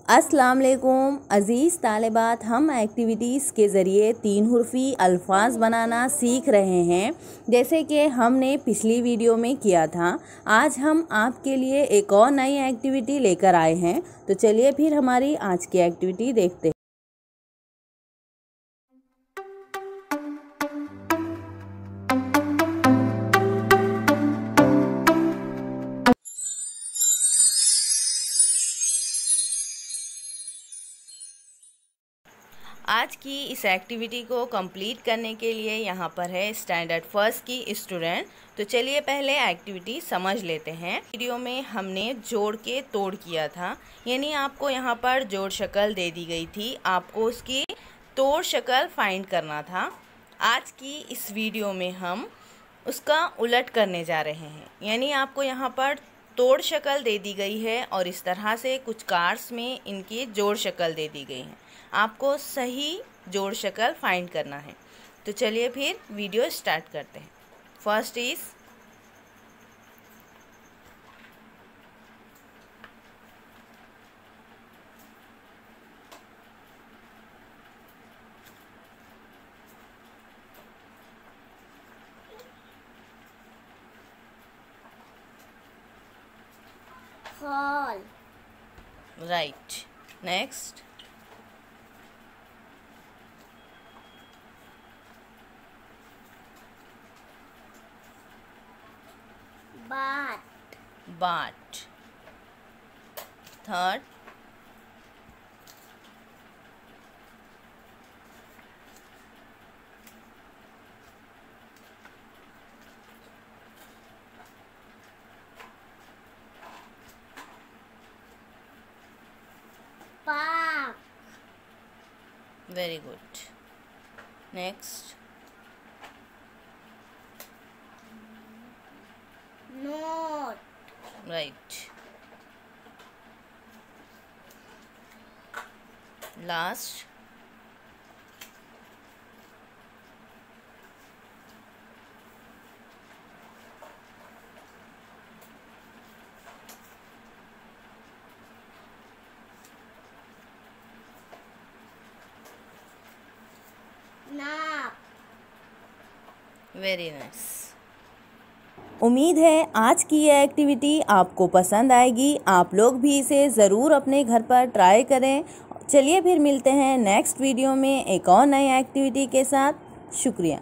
अस्सलाम वालेकुम अज़ीज़ तालिबात, हम एक्टिविटीज़ के ज़रिए 3 हुर्फ़ी अल्फाज बनाना सीख रहे हैं, जैसे कि हमने पिछली वीडियो में किया था। आज हम आपके लिए एक और नई एक्टिविटी लेकर आए हैं, तो चलिए फिर हमारी आज की एक्टिविटी देखते हैं। आज की इस एक्टिविटी को कंप्लीट करने के लिए यहाँ पर है स्टैंडर्ड फर्स्ट की स्टूडेंट। तो चलिए पहले एक्टिविटी समझ लेते हैं। वीडियो में हमने जोड़ के तोड़ किया था, यानी आपको यहाँ पर जोड़ शक्ल दे दी गई थी, आपको उसकी तोड़ शक्ल फाइंड करना था। आज की इस वीडियो में हम उसका उलट करने जा रहे हैं, यानी आपको यहाँ पर तोड़ शक्ल दे दी गई है और इस तरह से कुछ कार्ड्स में इनकी जोड़ शक्ल दे दी गई है। आपको सही जोड़ शक्ल फाइंड करना है। तो चलिए फिर वीडियो स्टार्ट करते हैं। First is fall, right. Next bat, बाट। Third park, very good. Next note, right. Last nap. Very nice. उम्मीद है आज की यह एक्टिविटी आपको पसंद आएगी। आप लोग भी इसे ज़रूर अपने घर पर ट्राई करें। चलिए फिर मिलते हैं नेक्स्ट वीडियो में एक और नई एक्टिविटी के साथ। शुक्रिया।